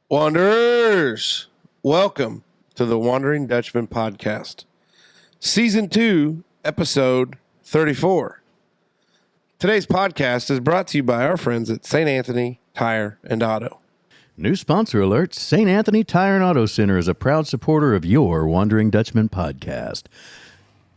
Wanderers, welcome to the Wondering Dutchmen podcast, Season 2, Episode 34. Today's podcast is brought to you by our friends at St. Anthony Tire and Auto. New sponsor alert, St. Anthony Tire and Auto Center is a proud supporter of your Wondering Dutchman podcast.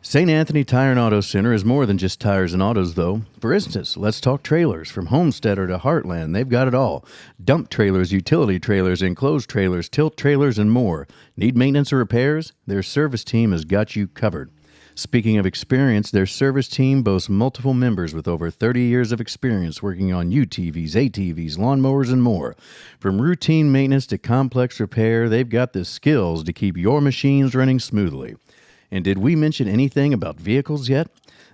St. Anthony Tire and Auto Center is more than just tires and autos, though. For instance, let's talk trailers. From Homesteader to Heartland, they've got it all. Dump trailers, utility trailers, enclosed trailers, tilt trailers, and more. Need maintenance or repairs? Their service team has got you covered. Speaking of experience, their service team boasts multiple members with over 30 years of experience working on UTVs, ATVs, lawnmowers, and more. From routine maintenance to complex repair, they've got the skills to keep your machines running smoothly. And did we mention anything about vehicles yet?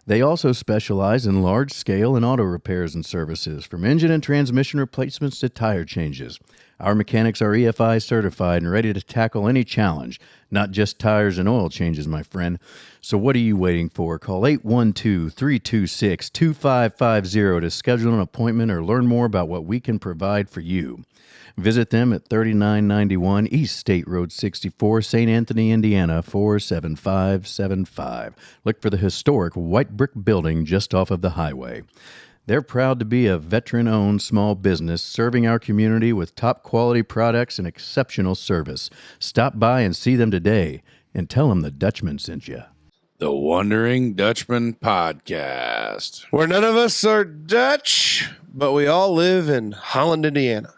They also specialize in large-scale and auto repairs and services, from engine and transmission replacements to tire changes. Our mechanics are EFI certified and ready to tackle any challenge, not just tires and oil changes, my friend. So what are you waiting for? Call 812-326-2550 to schedule an appointment or learn more about what we can provide for you. Visit them at 3991 East State Road 64, St. Anthony, Indiana, 47575. Look for the historic white brick building just off of the highway. They're proud to be a veteran-owned small business serving our community with top-quality products and exceptional service. Stop by and see them today and tell them the Dutchman sent you. The Wondering Dutchmen podcast. Where none of us are Dutch, but we all live in Holland, Indiana.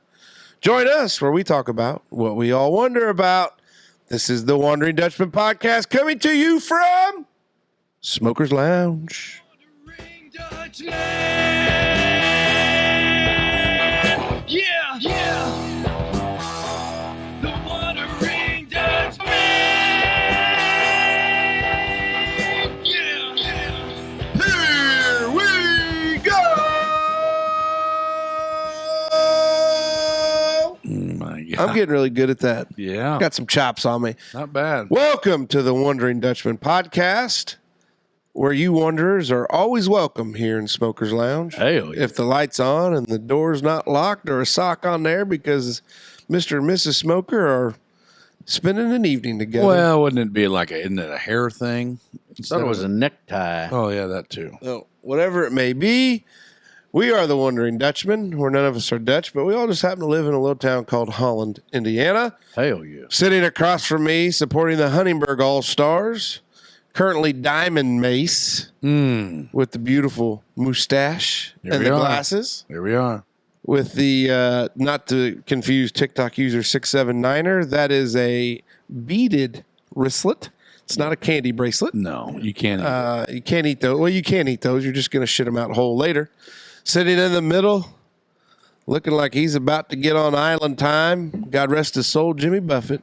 Join us where we talk about what we all wonder about. This is the Wondering Dutchman podcast coming to you from Smoker's Lounge. Wondering Dutchman. Yeah, yeah. The Wondering Dutchman. Yeah, yeah. Here we go. My God. I'm getting really good at that. Yeah. Got some chops on me. Not bad. Welcome to the Wondering Dutchman podcast, where you wanderers are always welcome here in Smoker's Lounge. Hell yeah. If the light's on and the door's not locked or a sock on there because Mr. and Mrs. Smoker are spending an evening together. Well, wouldn't it be isn't it a hair thing? I thought it was a necktie. Oh, yeah, that too. Well, whatever it may be, we are the Wondering Dutchmen, where none of us are Dutch, but we all just happen to live in a little town called Holland, Indiana. Hell yeah. Sitting across from me, supporting the Huntingburg All-Stars, currently Diamond Mace with the beautiful mustache Here and we the are. glasses, Here we are. with the, not to confuse TikTok user 679er, that is a beaded wristlet. It's not a candy bracelet. No, you can't. You can't eat those. Well, you can't eat those. You're just going to shit them out whole later. Sitting in the middle, looking like he's about to get on island time. God rest his soul, Jimmy Buffett,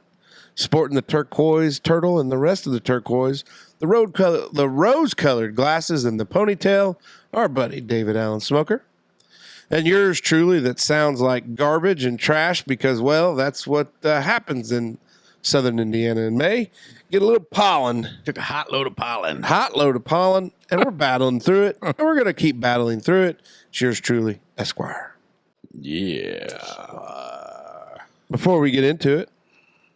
sporting the turquoise turtle and the rest of the turquoise, the rose-colored glasses and the ponytail, our buddy David Allen Smoker. And yours truly that sounds like garbage and trash because, well, that's what happens in southern Indiana in May. Get a little pollen. Took a hot load of pollen. Hot load of pollen, and we're battling through it. And we're going to keep battling through it. It's yours truly, Esquire. Yeah. Before we get into it,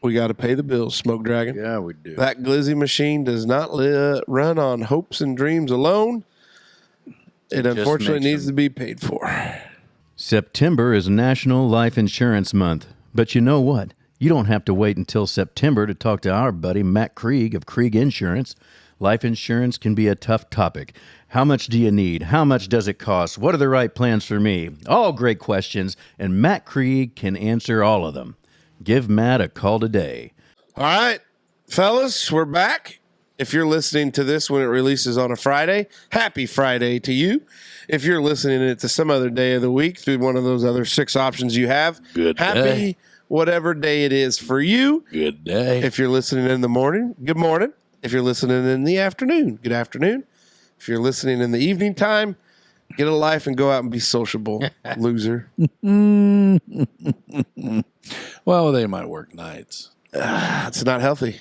we got to pay the bills, Smoke Dragon. Yeah, we do. That glizzy machine does not run on hopes and dreams alone. It unfortunately needs to be paid for. September is National Life Insurance Month. But you know what? You don't have to wait until September to talk to our buddy Matt Krieg of Krieg Insurance. Life insurance can be a tough topic. How much do you need? How much does it cost? What are the right plans for me? All great questions, and Matt Krieg can answer all of them. Give Matt a call today. All right, fellas, we're back. If you're listening to this when it releases on a Friday, happy Friday to you. If you're listening to it to some other day of the week through one of those other 6 options you have, Good happy day. whatever day it is for you. Good day. If you're listening in the morning, good morning. If you're listening in the afternoon, good afternoon. If you're listening in the evening time, get a life and go out and be sociable, loser. Well, they might work nights. It's not healthy.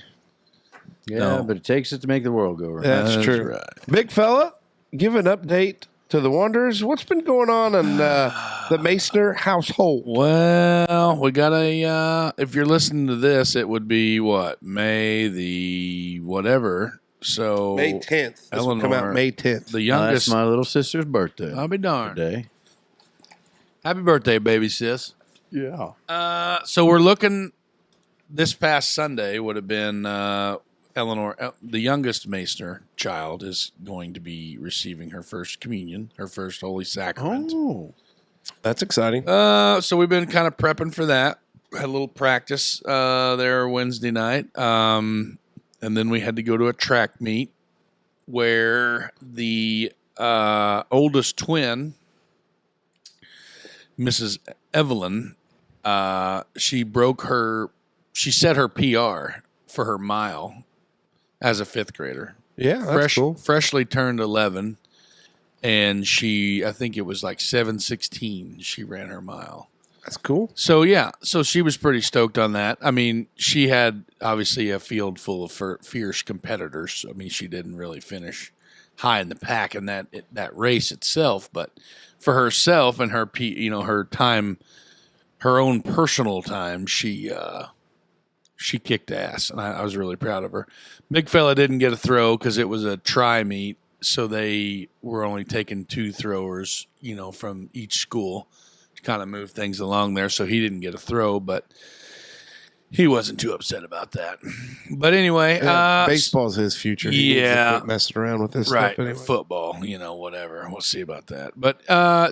Yeah, No. but it takes it to make the world go round. That's true. right. Big fella, give an update to the Wanderers. What's been going on in the Masner household? Well, we got a. If you're listening to this, it would be what, May the whatever. So May 10th. This will come out Eleanor, May 10th. the That's youngest. my little sister's birthday I'll be darned. today. Happy birthday, baby sis. Yeah. So we're looking. This past Sunday would have been Eleanor, the youngest Masner child, is going to be receiving her first communion, her first Holy Sacrament. Oh. That's exciting. So we've been kind of prepping for that. Had a little practice there Wednesday night, and then we had to go to a track meet where the oldest twin, Mrs. Evelyn, she set her PR for her mile as a fifth grader. Yeah, that's cool. Freshly turned 11, and I think it was like 7:16. She ran her mile. That's cool. So yeah, so she was pretty stoked on that. I mean, she had obviously a field full of fierce competitors. I mean, she didn't really finish high in the pack in that race itself, but for herself and her her time, her own personal time, she kicked ass, and I was really proud of her. Big fella didn't get a throw because it was a try meet, so they were only taking 2 throwers, from each school to kind of move things along there. So he didn't get a throw, but he wasn't too upset about that. But anyway, baseball's his future. He needs to quit messing around with this right, stuff anyway. football, whatever. We'll see about that. But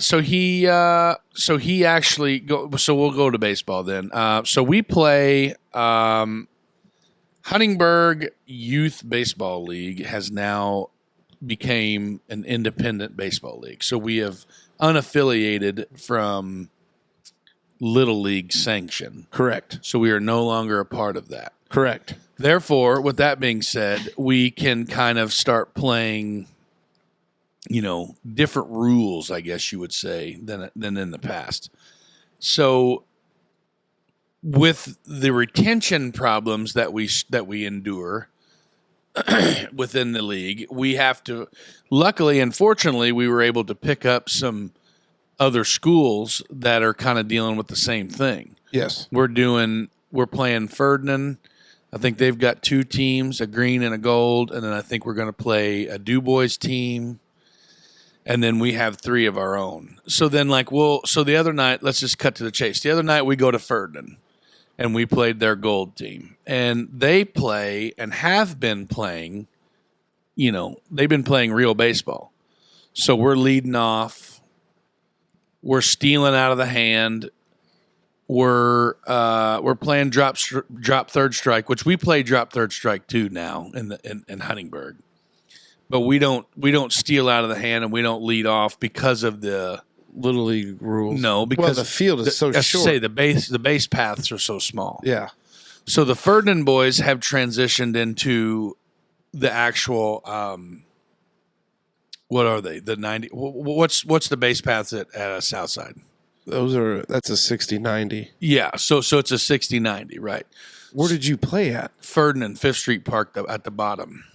so he actually so we'll go to baseball then. So we play Huntingburg Youth Baseball League has now became an independent baseball league. So we have unaffiliated from Little League sanction. Correct. So we are no longer a part of that. Correct. Therefore, with that being said, we can kind of start playing, different rules, I guess you would say, than in the past. So with the retention problems that we endure within the league, we have to, luckily and fortunately, we were able to pick up some other schools that are kind of dealing with the same thing. Yes. We're playing Ferdinand. I think they've got 2 teams, a green and a gold, and then I think we're going to play a Du Bois team, and then we have 3 of our own. So then, so the other night, let's just cut to the chase. The other night we go to Ferdinand, and we played their gold team, and they play and have been playing. They've been playing real baseball. So we're leading off. We're stealing out of the hand. We're playing drop third strike, which we play drop third strike too now in Huntingburg. But we don't steal out of the hand and we don't lead off because of the Little League rules. No, because the field is so short. Say the base paths are so small. Yeah. So the Ferdinand boys have transitioned into the actual what are they? The 90. What's the base paths at Southside? That's a 60-90. Yeah, so it's a 60-90, right? Where did you play at? Ferdinand, 5th Street Park at the bottom.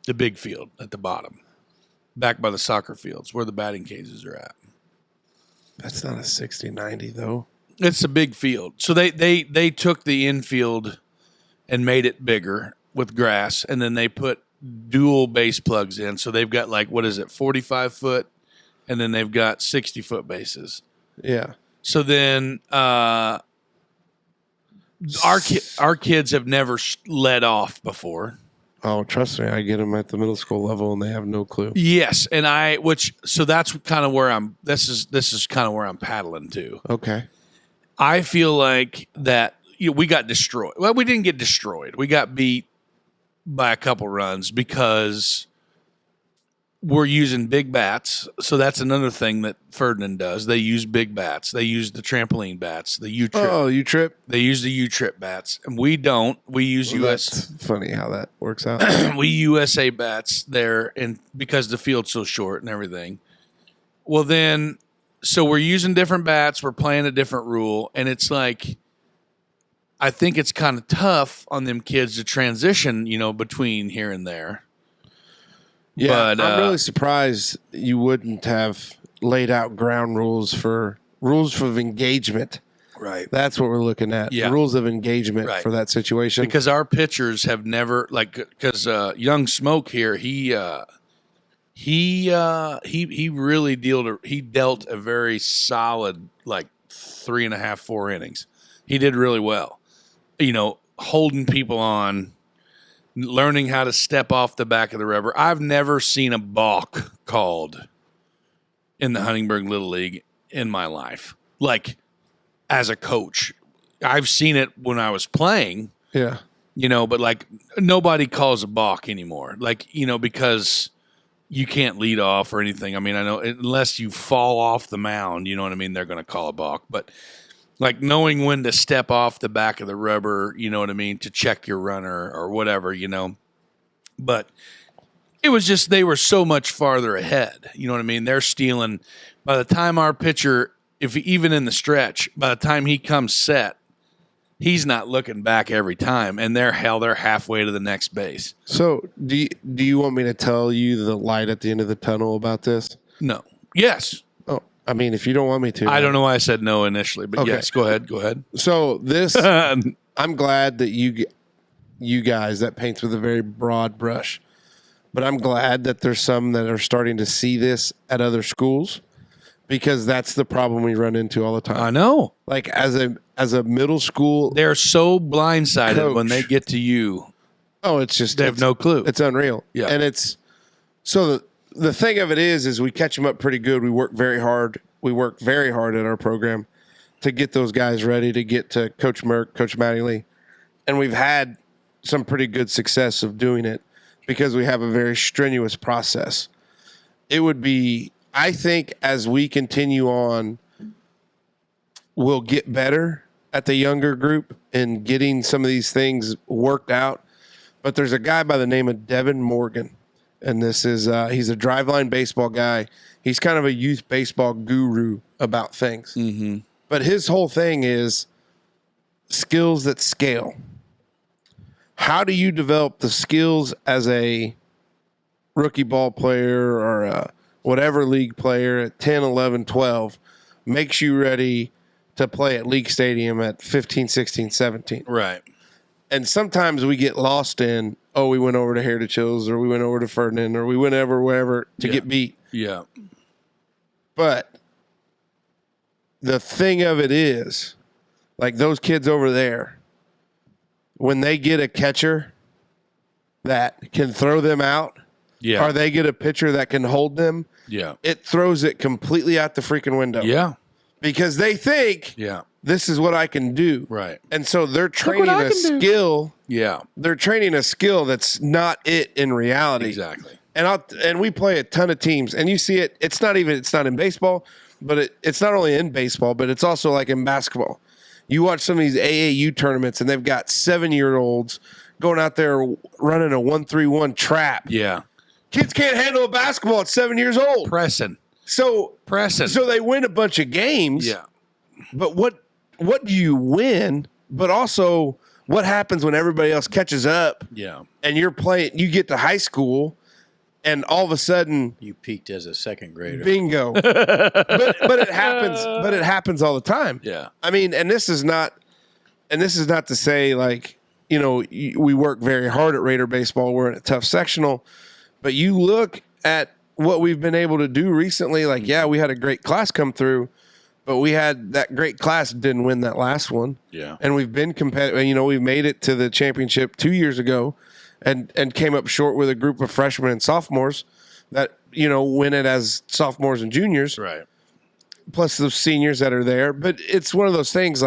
The big field at the bottom. Back by the soccer fields where the batting cages are at. That's not a 60-90 though. It's a big field. So they took the infield and made it bigger with grass, and then they put dual base plugs in. So they've got 45 foot, and then they've got 60-foot bases. Yeah. So then our kids have never led off before. Oh, trust me, I get them at the middle school level, and they have no clue. Yes, and so that's kind of where I'm. This is kind of where I'm paddling to. Okay. I feel like that we got destroyed. Well, we didn't get destroyed. We got beat by a couple runs because we're using big bats. So that's another thing that Ferdinand does. They use big bats. They use the trampoline bats, the U-Trip. Oh, U-Trip? They use the U-Trip bats. And we don't. We use That's funny how that works out. we USA bats there and because the field's so short and everything. Well, then, so we're using different bats. We're playing a different rule. And it's I think it's kind of tough on them kids to transition, between here and there. Yeah, But, I'm really surprised you wouldn't have laid out ground rules for engagement. right. That's what we're looking at. Yeah. Rules of engagement Right. for that situation. Because our pitchers have never because young Smoke here, he really dealt a very solid 3.5, 4 innings. He did really well. Holding people on, learning how to step off the back of the rubber. I've never seen a balk called in the Huntingburg Little League in my life. As a coach, I've seen it when I was playing. yeah. But nobody calls a balk anymore. Because you can't lead off or anything. I mean, I know unless you fall off the mound, you know what I mean? They're going to call a balk. But knowing when to step off the back of the rubber, you know what I mean? To check your runner or whatever, But it was just, they were so much farther ahead. You know what I mean? They're stealing. By the time our pitcher, even in the stretch, by the time he comes set, he's not looking back every time, and they're halfway to the next base. So do you want me to tell you the light at the end of the tunnel about this? No. Yes. Oh, I mean, if you don't want me to. I don't know why I said no initially, but Okay. yes, go ahead. So this, I'm glad that you guys, that paints with a very broad brush, but I'm glad that there's some that are starting to see this at other schools, because that's the problem we run into all the time. I know. As a middle school, They're so blindsided Coach. when they get to you. it's They have no clue. It's unreal. Yeah. And it's so the thing of it is we catch them up pretty good. We work very hard. We work very hard at our program to get those guys ready to get to Coach Merck, Coach Mattingly. And we've had some pretty good success of doing it because we have a very strenuous process. It would be, I think, as we continue on, we'll get better at the younger group and getting some of these things worked out. But there's a guy by the name of Devin Morgan, and this is he's a driveline baseball guy. He's kind of a youth baseball guru about things. Mm-hmm. But his whole thing is skills that scale. How do you develop the skills as a rookie ball player or a whatever league player at 10, 11, 12 makes you ready to play at League Stadium at 15, 16, 17? Right. And sometimes we get lost in, we went over to Heritage Hills or we went over to Ferdinand or we went over wherever to get beat. Yeah. But the thing of it is, those kids over there, when they get a catcher that can throw them out, Yeah. or they get a pitcher that can hold them, Yeah. it throws it completely out the freaking window. Yeah. Because they think Yeah. this is what I can do. Right. And so they're training I a can do. skill. Yeah. They're training a skill that's not it in reality. Exactly. And we play a ton of teams, and you see it. It's not in baseball, but it's not only in baseball, but it's also like in basketball. You watch some of these AAU tournaments, and they've got 7-year-olds going out there running a 1-3-1 trap. Yeah. Kids can't handle a basketball at 7 years old. Pressing. So Pressing. they win a bunch of games. Yeah. But what do you win? But also, what happens when everybody else catches up Yeah. and you get to high school, and all of a sudden, You peaked as a second grader. bingo. but it happens. But it happens all the time. Yeah. I mean, and this is not to say we work very hard at Raider baseball. We're in a tough sectional, but you look at what we've been able to do recently. We had a great class come through, but we had that great class didn't win that last one. Yeah. And we've been competitive. We've made it to the championship 2 years ago, and came up short with a group of freshmen and sophomores that win it as sophomores and juniors. Right. Plus the seniors that are there. But it's one of those things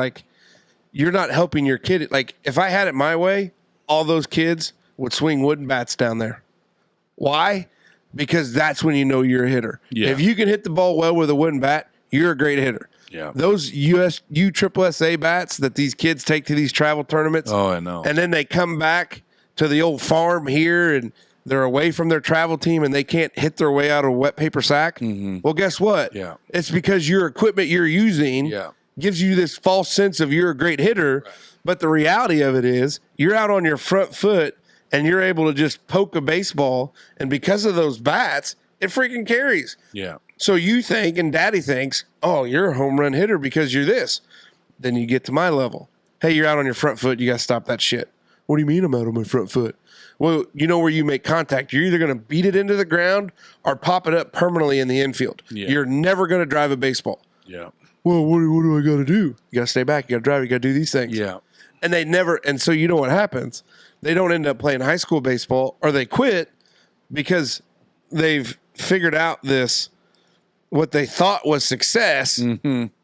you're not helping your kid. If I had it my way, all those kids would swing wooden bats down there. Why? Because that's when you're a hitter. Yeah. If you can hit the ball well with a wooden bat, you're a great hitter. Yeah. Those USSSA bats that these kids take to these travel tournaments, Oh, I know. and then they come back to the old farm here and they're away from their travel team and they can't hit their way out of a wet paper sack. Mhm. Well, guess what? Yeah. It's because your equipment you're using Yeah. gives you this false sense of you're a great hitter. But the reality of it is you're out on your front foot and you're able to just poke a baseball, and because of those bats, it freaking carries. Yeah. So you think, and Daddy thinks, oh, you're a home run hitter because you're this. Then you get to my level. Hey, you're out on your front foot. You got to stop that shit. What do you mean I'm out on my front foot? Well, you know where you make contact. You're either going to beat it into the ground or pop it up permanently in the infield. Yeah. You're never going to drive a baseball. Yeah. Well, what do I got to do? You got to stay back. You got to drive. You got to do these things. Yeah. And they never, and so you know what happens? They don't end up playing high school baseball, or they quit because they've figured out this, what they thought was success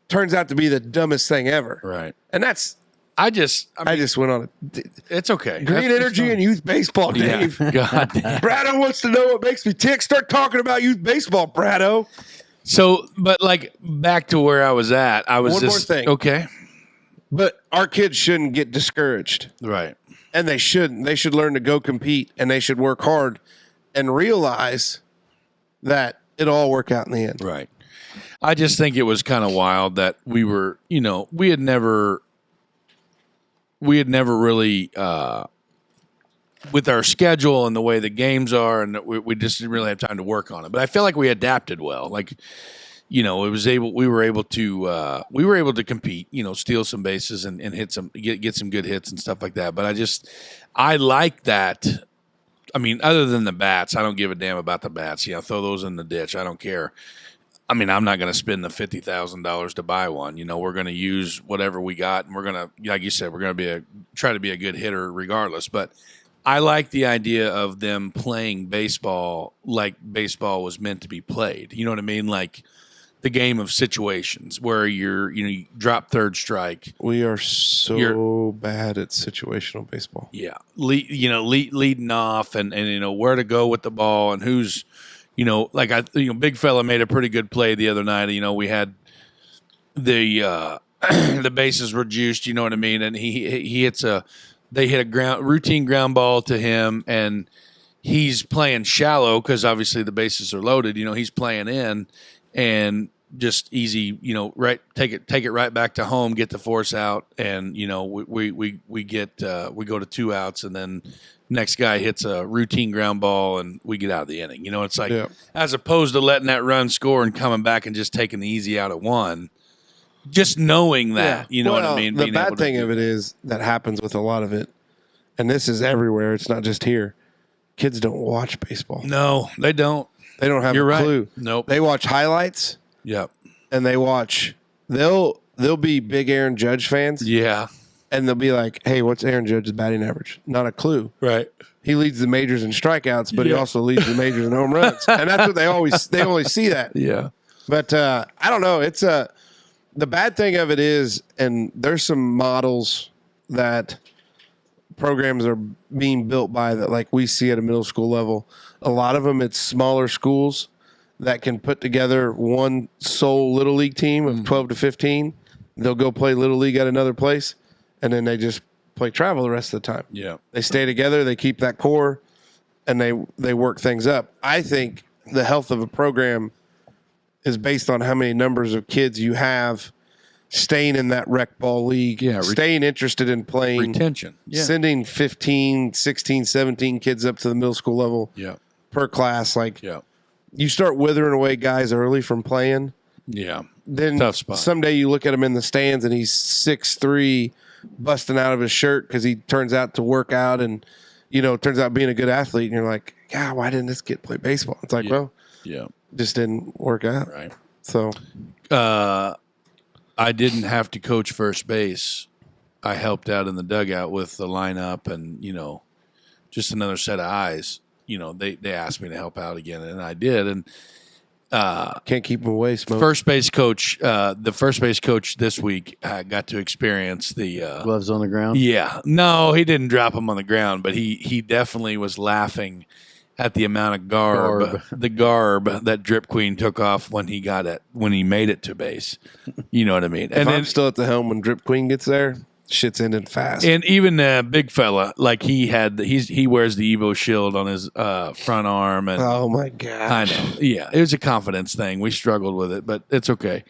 turns out to be the dumbest thing ever. Right. And that's, I just went on a it's okay. green energy and youth baseball, Dave. Yeah. God damn. Brado wants to know what makes me tick. Start talking about youth baseball, Brado. So, but like back to where I was at, I was One just more thing. okay. But our kids shouldn't get discouraged. Right. And they shouldn't. They should learn to go compete, and they should work hard and realize that it'll all work out in the end. Right. I just think it was kind of wild that we were, we had never really, with our schedule and the way the games are, and we just didn't really have time to work on it. But I feel like we adapted well. Like, we were able to compete, steal some bases and hit get some good hits and stuff like that. But I like that. I mean, other than the bats, I don't give a damn about the bats. Throw those in the ditch. I don't care. I mean, I'm not going to spend the $50,000 to buy one. We're going to use whatever we got, and we're going to, like you said, we're going to try to be a good hitter regardless. But I like the idea of them playing baseball like baseball was meant to be played. You know what I mean? Like the game of situations where you drop third strike. We are so bad at situational baseball. Yeah, leading off and where to go with the ball and who's. Big fella made a pretty good play the other night. We had the the bases were juiced. You know what I mean? And he hits they hit a routine ground ball to him, and he's playing shallow because obviously the bases are loaded. He's playing in and just easy. Right, take it right back to home, get the force out, and we go to 2 outs, and then. Next guy hits a routine ground ball and we get out of the inning. It's like as opposed to letting that run score and coming back and just taking the easy out of one. Just knowing that, what I mean? The bad thing of it is that happens with a lot of it, and this is everywhere. It's not just here. Kids don't watch baseball. No, they don't. They don't have a clue. Nope. They watch highlights. Yep. And they watch. They'll be big Aaron Judge fans. Yeah. And they'll be like, hey, what's Aaron Judge's batting average? Not a clue. Right. He leads the majors in strikeouts, but he also leads the majors in home runs. And that's what they only see that. Yeah. But I don't know. It's the bad thing of it is, and there's some models that programs are being built by that like we see at a middle school level. A lot of them, it's smaller schools that can put together one sole little league team of 12 to 15. They'll go play little league at another place. And then they just play travel the rest of the time. Yeah. They stay together, they keep that core, and they work things up. I think the health of a program is based on how many numbers of kids you have staying in that rec ball league, staying interested in playing. Retention. Yeah. Sending 15, 16, 17 kids up to the middle school level per class. You start withering away guys early from playing. Yeah. Then tough spot. Someday you look at him in the stands and he's 6'3", busting out of his shirt because he turns out to work out and, turns out being a good athlete. And you're like, God, why didn't this kid play baseball? It's like, just didn't work out. Right. So, I didn't have to coach first base. I helped out in the dugout with the lineup and, just another set of eyes. They asked me to help out again, and I did. And can't keep him away, Smoke. the first base coach this week got to experience the Gloves on the ground? Yeah. No, he didn't drop him on the ground, but he definitely was laughing at the amount of the garb that Drip Queen took off when he made it to base. You know what I mean? And I'm still at the helm when Drip Queen gets there, shit's ending fast. And even big fella, like he wears the Evo shield on his front arm. And oh my God. I know. Yeah. It was a confidence thing. We struggled with it, but it's okay.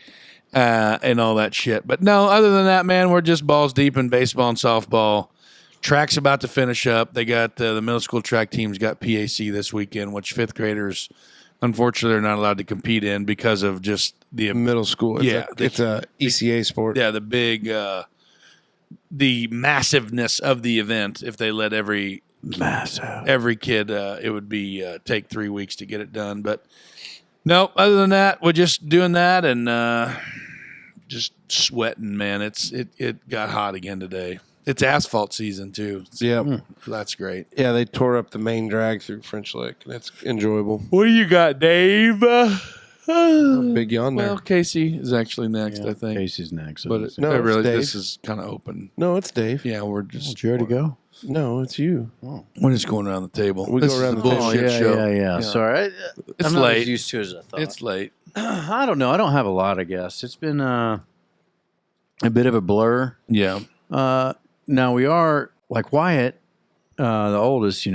And all that shit. But no, other than that, man, we're just balls deep in baseball and softball. Track's about to finish up. They got the middle school track teams got PAC this weekend, which fifth graders, unfortunately, are not allowed to compete in because of just the Middle school. It's a ECA sport. the big the massiveness of the event. If they let every kid, it would be take 3 weeks to get it done. But no, other than that, we're just doing that and just sweating, man. It got hot again today. It's asphalt season too. Yeah. That's great. Yeah, they tore up the main drag through French Lick, and it's enjoyable. What do you got, Dave? Big yawn there. Well, Casey is actually next, I think. Casey's next. But No, it's really, Dave. this is kind of open. No, it's Dave. Yeah, we're just Did you already go? No, it's you. we're just going around the table. We This go is around a the table. bullshit yeah, show. yeah. Sorry. It's I'm not late. as used to as I thought. It's late. I don't know. I don't have a lot, I guess. It's been a bit of a blur. Yeah. Now we are, like Wyatt, the oldest,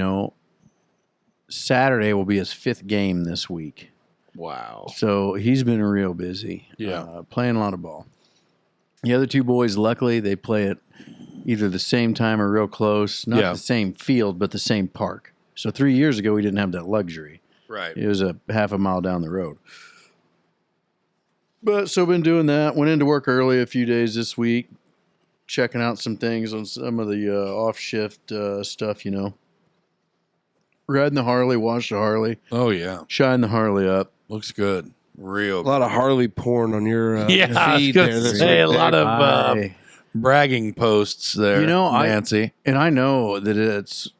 Saturday will be his 5th game this week. Wow. So he's been real busy. Yeah. Playing a lot of ball. The other two boys, luckily, they play at either the same time or real close. Not Yeah. the same field, but the same park. So 3 years ago, we didn't have that luxury. Right. It was a half a mile down the road. But so been doing that. Went into work early a few days this week, checking out some things on some of the off shift stuff. Riding the Harley, watched the Harley, Oh yeah. shine the Harley up. Looks good. Real. A lot of Harley porn on your Yeah, I was feed gonna there. This say week. a lot of I- bragging posts there. Nancy. And I know that it's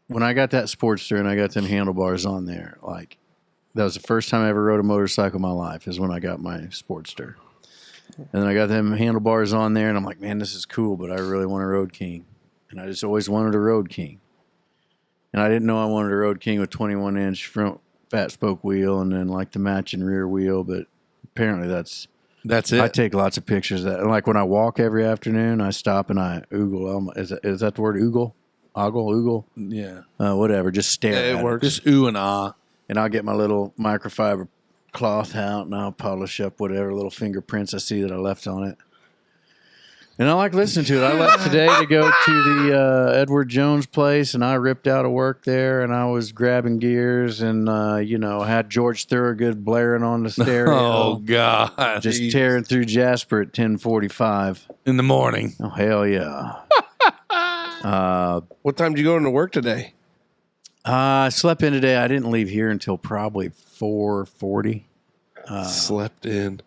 when I got that Sportster and I got them handlebars on there. Like that was the first time I ever rode a motorcycle in my life. Is when I got my Sportster. And then I got them handlebars on there, and I'm like, man, this is cool, but I really want a Road King. And I just always wanted a Road King. And I didn't know I wanted a Road King with 21-inch front fat spoke wheel and then like the matching rear wheel, but apparently that's it. I take lots of pictures of that. And like when I walk every afternoon, I stop and I oogle. Is that the word oogle? Oogle? Yeah. Whatever. Just stare at it works. Just ooh and ah. And I'll get my little microfiber cloth out and I'll polish up whatever little fingerprints I see that I left on it. And I like listening to it. I left today to go to the Edward Jones place, and I ripped out of work there, and I was grabbing gears and, had George Thorogood blaring on the stereo. Oh God. Just tearing through Jasper at 10:45. In the morning. Oh, hell yeah. What time did you go into work today? I slept in today. I didn't leave here until probably 4:40. Slept in.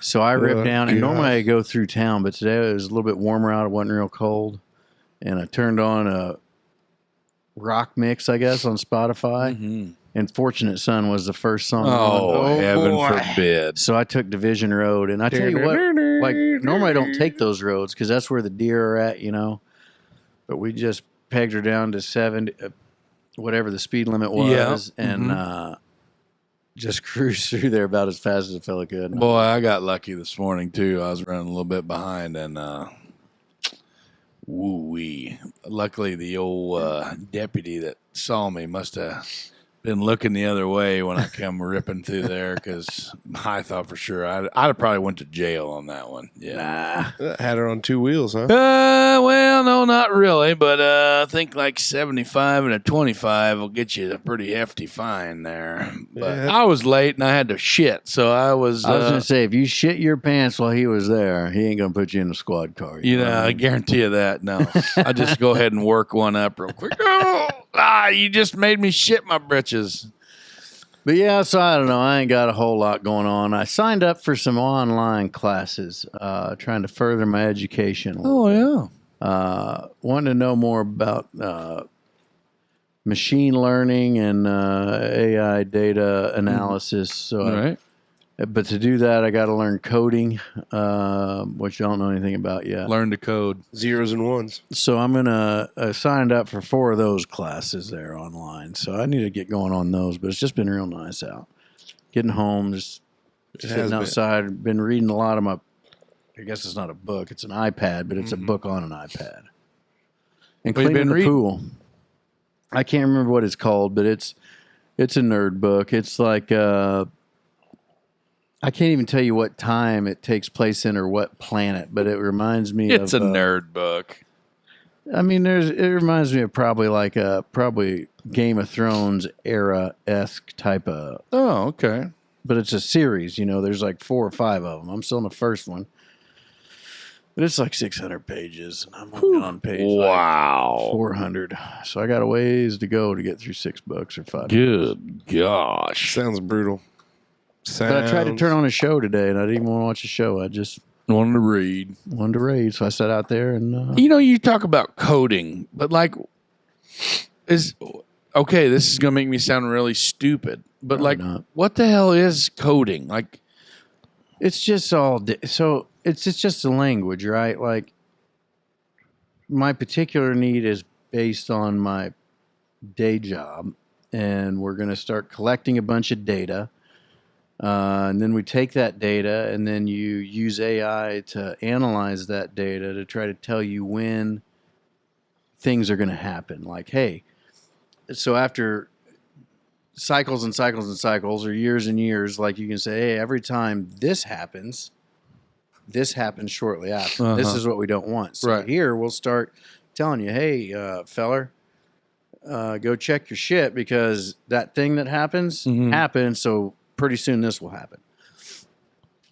So I ripped down, and God. normally I go through town, but today it was a little bit warmer out. It wasn't real cold. And I turned on a rock mix, I guess, on Spotify. Mm-hmm. And Fortunate Son was the first song. Oh, on. heaven boy. forbid. So I took Division Road. And I tell you what, like normally I don't take those roads because that's where the deer are at, But we just pegged her down to 70, whatever the speed limit was. Yeah. And just cruised through there about as fast as a fella could. Boy, I got lucky this morning too. I was running a little bit behind, and woo-wee. Luckily, the old deputy that saw me must have been looking the other way when I come ripping through there, because I thought for sure I'd have probably went to jail on that one. Yeah. That had her on two wheels, huh? Well, no, not really, but I think like 75 and a 25 will get you a pretty hefty fine there. But Yeah. I was late and I had to shit, so I was going to say, if you shit your pants while he was there, he ain't going to put you in a squad car. know what I I mean? guarantee you that. No, I just go ahead and work one up real quick. You just made me shit my britches. But yeah, so I don't know. I ain't got a whole lot going on. I signed up for some online classes, trying to further my education. Oh yeah. Wanting to know more about machine learning and AI data analysis. So, All right. but to do that, I got to learn coding, which I don't know anything about yet. Learn to code. Zeros and ones. So I'm gonna signed up for 4 of those classes there online. So I need to get going on those. But it's just been real nice out. Getting home, just has sitting been. outside. Been reading a lot of my. I guess it's not a book; it's an iPad, but it's a book on an iPad. And What you cleaning been the reading? pool. I can't remember what it's called, but it's a nerd book. It's like I can't even tell you what time it takes place in or what planet, but it reminds me of It's a nerd book. I mean, it reminds me of probably Game of Thrones era-esque type of, Oh, okay. but it's a series, there's like 4 or 5 of them. I'm still in the first one. But it's like 600 pages, and I'm only on page Wow. 400. So I got a ways to go to get through 6 books or 5 books. Good gosh. Sounds brutal. But I tried to turn on a show today, and I didn't even want to watch a show. I just Wanted to read. wanted to read. So I sat out there and... You talk about coding, but like, this is going to make me sound really stupid, but Probably like, not. what the hell is coding? Like, It's just so it's just a language, right? Like my particular need is based on my day job, and we're going to start collecting a bunch of data. And then we take that data, and then you use AI to analyze that data to try to tell you when things are going to happen. Like, hey, so after cycles and cycles and cycles, or years and years, like you can say, hey, every time this happens shortly after. This is what we don't want. So Right. here we'll start telling you, hey, feller, go check your shit, because that thing that happens happens. So pretty soon this will happen.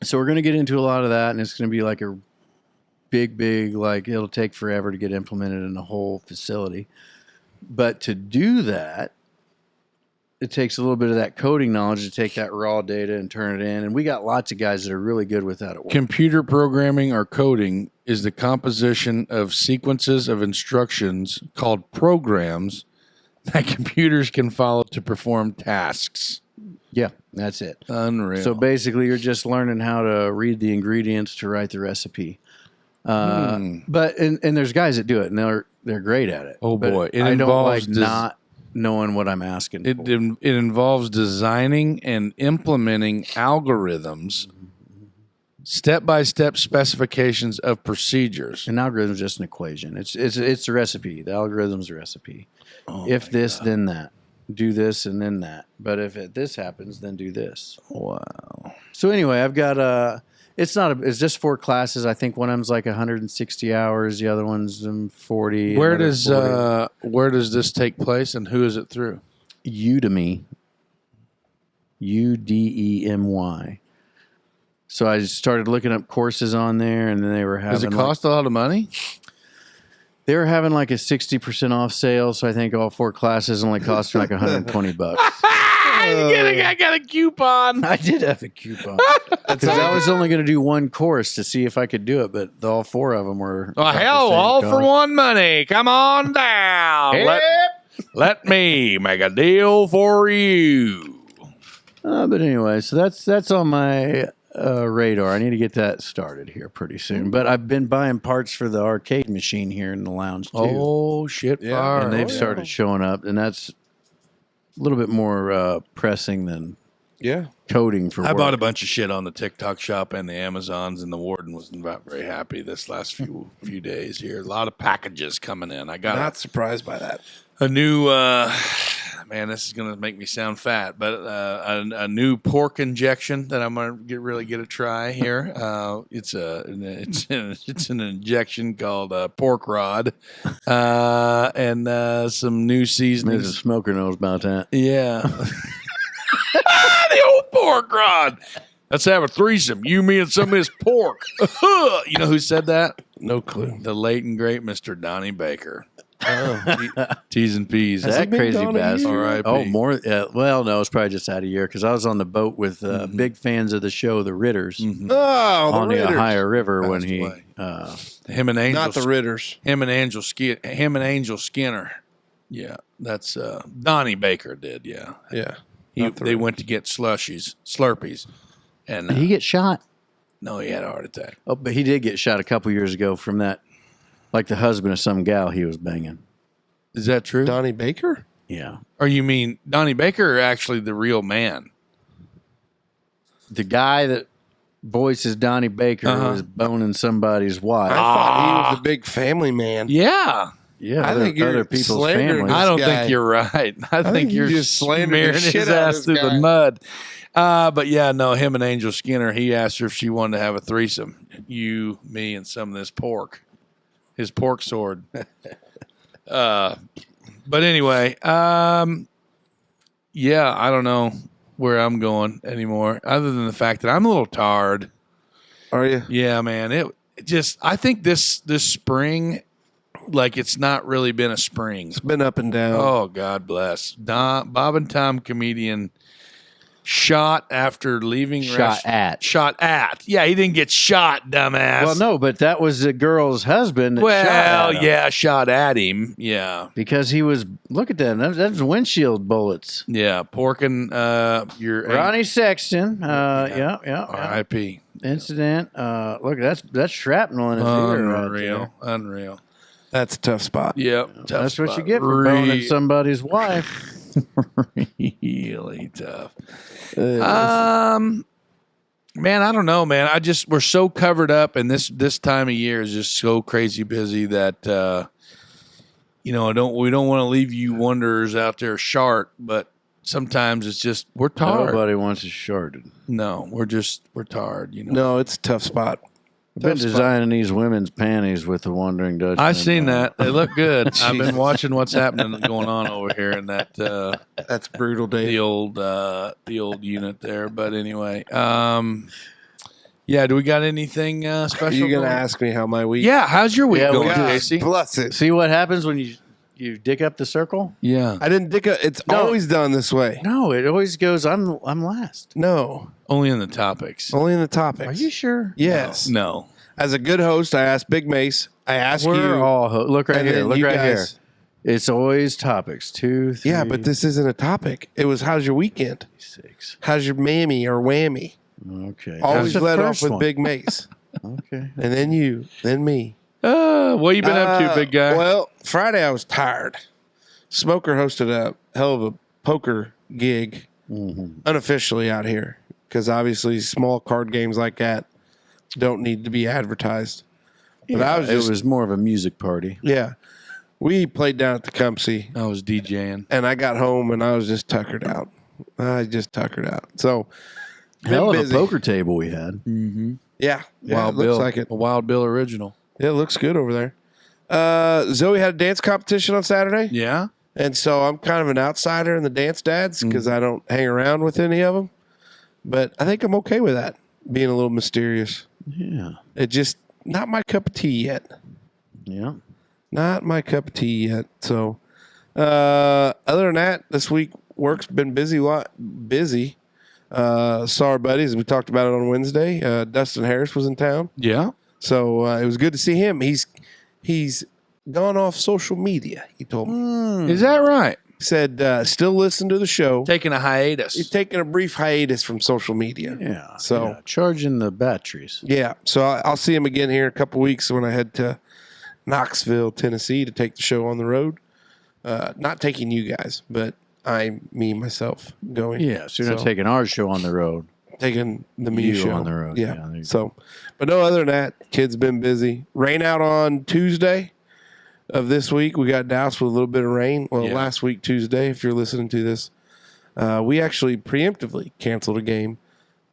So we're going to get into a lot of that, and it's going to be like a big, like it'll take forever to get implemented in the whole facility. But to do that, it takes a little bit of that coding knowledge to take that raw data and turn it in. And we got lots of guys that are really good with that at work. computer programming or coding is the composition of sequences of instructions called programs that computers can follow to perform tasks. Yeah, that's it. Unreal. So basically, you're just learning how to read the ingredients to write the recipe. But and there's guys that do it, and they're great at it. Oh, But boy. It I don't involves like not knowing what I'm asking It, for. it involves designing and implementing algorithms, step-by-step specifications of procedures. An algorithm is just an equation. It's a recipe. The algorithm's a recipe. If this, then that. Do this and then that. But if this happens, then do this. Wow. So anyway, I've got it's just 4 classes. I think one of them's like 160 hours. The other one's 40. Where another does 40. where does this take place, and who is it through? Udemy. Udemy. So I started looking up courses on there, and then they were having. Does it cost a lot of money? They were having like a 60% off sale, so I think all 4 classes only cost me like $120. I got a coupon. I did have a coupon because I was only going to do one course to see if I could do it, but all 4 of them were. Oh, about the hell, same all for cost. one money. Come on down. Let me make a deal for you. But anyway, so that's on my radar. I need to get that started here pretty soon. But I've been buying parts for the arcade machine here in the lounge too. Oh, shit fire. And they've started showing up, and that's a little bit more pressing than coding for I work. bought a bunch of shit on the TikTok shop and the Amazons, and the warden was not very happy this last few days here. A lot of packages coming in. I got Not surprised by that. a new man, this is gonna make me sound fat, but a new pork injection that I'm gonna really get a try here. It's an injection called pork rod, and some new There's seasonings. a smoker knows about that. Yeah, the old pork rod. Let's have a threesome. You, me, and some of this pork. You know who said that? No clue. The late and great Mr. Donnie Baker. T's and P's. That been crazy gone a bastard. year? R.I.P. Oh, more. Well, no, it's probably just out a year because I was on the boat with big fans of the show, the Ritters, Oh, on the Ritters. Ohio River when Passed he. away. Him and Angel. Not the Ritters. Him and Angel Skinner. Yeah, that's Donnie Baker did. Yeah, Yeah. they went to get Slurpees, and Did he get shot? no, he had a heart attack. Oh, but he did get shot a couple years ago from that, like the husband of some gal he was banging. Is that true? Donnie Baker? Yeah. Or you mean Donnie Baker, or actually the real man? The guy that voices Donnie Baker was boning somebody's wife. I thought he was a big family man. Yeah. Yeah, I think you're other people's slandering families. I don't guy. think you're right. I think you're you just slandered smearing the his shit out of ass this through the guy. mud. But yeah, no, him and Angel Skinner, he asked her if she wanted to have a threesome. You, me, and some of this pork. his pork sword. But anyway, yeah, I don't know where I'm going anymore, other than the fact that I'm a little tired. Are you? Yeah, man. It just, I think this spring, like, it's not really been a spring. It's been up and down. Oh, God bless. Bob and Tom comedian shot after leaving. Shot at. Shot at. Yeah, he didn't get shot, dumbass. Well, no, but that was the girl's husband that shot at him. yeah, shot at him. Yeah. Because he was, look at that. That's windshield bullets. Yeah, porking your Ronnie Sexton. Yeah. R.I.P. Incident. Look, that's shrapnel in his ear. Right there. Unreal. That's a tough spot. Yep. Tough That's what spot. you get for boning somebody's wife. Really tough. Man, I don't know, man. We're so covered up, and this time of year is just so crazy busy that we don't want to leave you wanderers out there short, but sometimes it's just we're tired. Nobody wants us shorted. No, we're tired. No, it's a tough spot. I've been designing these women's panties with the Wondering Dutchmen. I've seen that. They look good. I've been watching what's happening going on over here in that That's brutal, Dave. the old unit there. But anyway, yeah. Do we got anything special? Are you going to going? ask me how my week? Yeah. How's your week Yeah, going, God Casey? bless it. See what happens when you dig up the circle? Yeah. I didn't dig a. It's No. always done this way. No, it always goes. I'm last. No, Only in the topics. only in the topics. Are you sure? Yes. No. As a good host, I asked Big Mace. I asked We're you. all look right and here. then Look you right guys- here. It's always topics. 2, 3. Yeah, but this isn't a topic. It was how's your weekend? 6. How's your mammy or whammy? Okay. Always That's the led off first with one. Big Mace, Okay. and then you, then me. What you been up to, big guy? Well, Friday I was tired. Smoker hosted a hell of a poker gig unofficially out here because obviously small card games like that don't need to be advertised. But Yeah, I was just, it was more of a music party. yeah. We played down at the Cumpsy, I was DJing. and I got home and I was just tuckered out. So Hell of busy. a poker table we had. Yeah, Wild it looks Bill. like it. A Wild Bill original. Yeah, it looks good over there. Zoe had a dance competition on Saturday. Yeah. And so I'm kind of an outsider in the dance dads because I don't hang around with any of them. But I think I'm okay with that, being a little mysterious. Yeah. It just, not my cup of tea yet. Yeah. Not my cup of tea yet. So, other than that, this week work's been busy. Saw our buddies. We talked about it on Wednesday. Dustin Harris was in town. Yeah. So it was good to see him. He's gone off social media, he told me. Is that right? He said, still listen to the show. Taking a hiatus. He's taking a brief hiatus from social media. Yeah. So, yeah. Charging the batteries. yeah. So I'll see him again here in a couple weeks when I head to Knoxville, Tennessee to take the show on the road. Not taking you guys, but myself going. Yeah. So you're not taking our show on the road. Taking the me You show on the road. Yeah. Yeah, there you So, but no, other than that, kids been busy. Rain out on Tuesday of this week. We got doused with a little bit of rain. Well, Yeah. last week, Tuesday, if you're listening to this, we actually preemptively canceled a game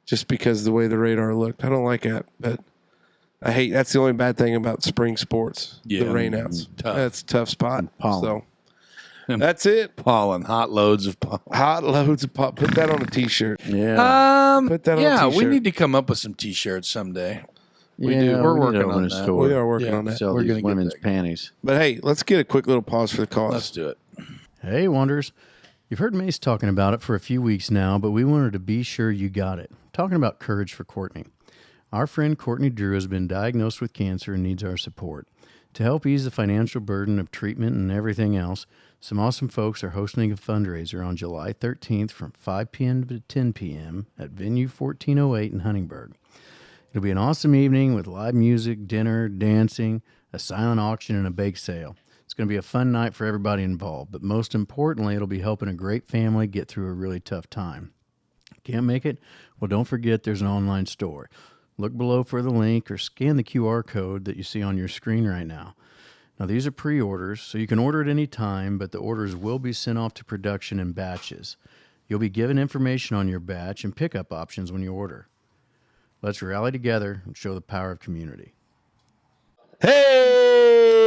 just because of the way the radar looked. I don't like that, but I hate, that's the only bad thing about spring sports. Yeah. The rainouts. Tough. That's a tough spot. pollen. So that's it. Pollen. Hot loads of pollen. Hot loads of pop. Put that on a t-shirt. Yeah. Put that on a yeah, we t-shirt. need to come up with some T-shirts someday. We Yeah, do. We're we need working to open on a that. store. We are working Yeah. on that. Sell We're these gonna get women's that. panties. But hey, let's get a quick little pause for the cause. Let's do it. Hey, Wonders. You've heard Mace talking about it for a few weeks now, but we wanted to be sure you got it. Talking about Courage for Courtney. Our friend Courtney Drew has been diagnosed with cancer and needs our support. To help ease the financial burden of treatment and everything else, some awesome folks are hosting a fundraiser on July 13th from 5 p.m. to 10 p.m. at Venue 1408 in Huntingburg. It'll be an awesome evening with live music, dinner, dancing, a silent auction, and a bake sale. It's going to be a fun night for everybody involved, but most importantly, it'll be helping a great family get through a really tough time. Can't make it? Well, don't forget there's an online store. Look below for the link or scan the QR code that you see on your screen right now. Now, these are pre-orders, so you can order at any time, but the orders will be sent off to production in batches. You'll be given information on your batch and pickup options when you order. Let's rally together and show the power of community. Hey!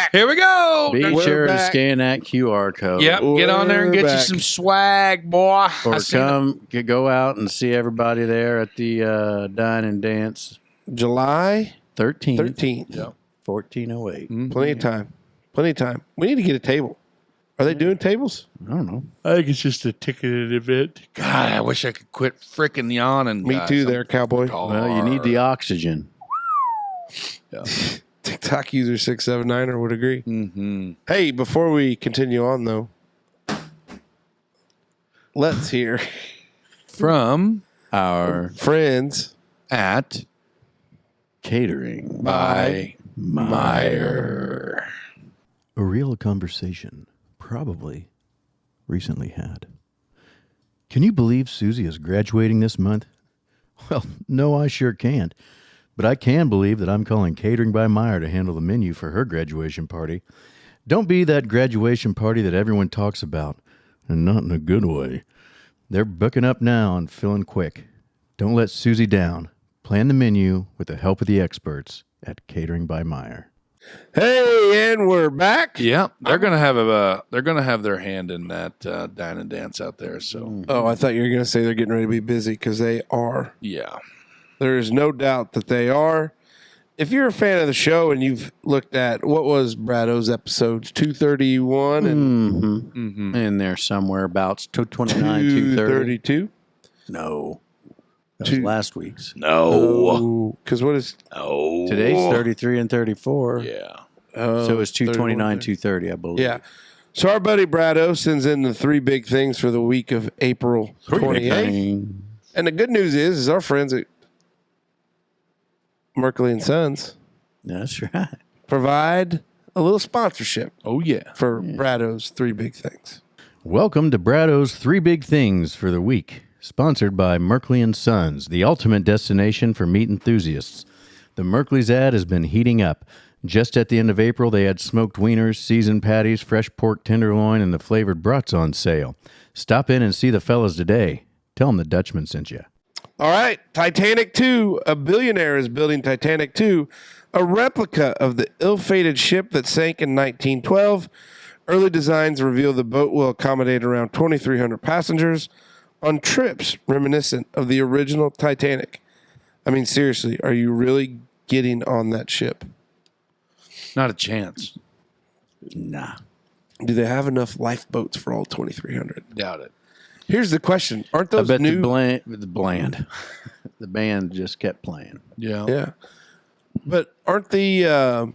back. Here we go. Be We're sure back. to scan that QR code. Yep, get on there and We're get you back. some swag, boy. Or I seen it. go out and see everybody there at the Dine and Dance July 13th, 13th. Yep. 1408. Plenty of time. Plenty of time. We need to get a table. Are they doing tables? I don't know. I think it's just a ticketed event. God, I wish I could quit freaking yawning. Me guys. too, I'm there, cowboy. Well, you need the oxygen. TikTok user 679er would agree. Mm-hmm. Hey, before we continue on, though, let's hear From Our friends at catering. by Meyer. A real conversation, probably recently had. Can you believe Susie is graduating this month? Well, no, I sure can't. But I can believe that I'm calling Catering by Meyer to handle the menu for her graduation party. Don't be that graduation party that everyone talks about, and not in a good way. They're booking up now and filling quick. Don't let Susie down. Plan the menu with the help of the experts at Catering by Meyer. Hey, and we're back. Yeah, they're gonna have their hand in that dine and dance out there. So Oh, I thought you were going to say they're getting ready to be busy because they are. yeah, There is no doubt that they are. If you're a fan of the show and you've looked at what was Brado's episodes 231 and In there somewhere about 229, 230. 232, No. That was last week's. no, because what is no. Today's 33 and 34. Yeah, So it was 229, 31. 230, I believe. Yeah. So our buddy Brado sends in the three big things for the week of April 28th. And the good news is our friends at Merkley and Sons That's right. provide a little sponsorship oh yeah. for Brado's three big things. Welcome to Brado's Three Big Things for the Week, sponsored by Merkley and Sons, the ultimate destination for meat enthusiasts. The Merkley's ad has been heating up. Just at the end of April, they had smoked wieners, seasoned patties, fresh pork tenderloin, and the flavored brats on sale. Stop in and see the fellas today. Tell them the Dutchman sent you. All right, Titanic 2. A billionaire is building Titanic 2, a replica of the ill-fated ship that sank in 1912. Early designs reveal the boat will accommodate around 2,300 passengers on trips reminiscent of the original Titanic. I mean, seriously, are you really getting on that ship? Not a chance. Nah. Do they have enough lifeboats for all 2,300? Doubt it. Here's the question. Aren't I those bet new? the band just kept playing. Yeah. Yeah. But aren't the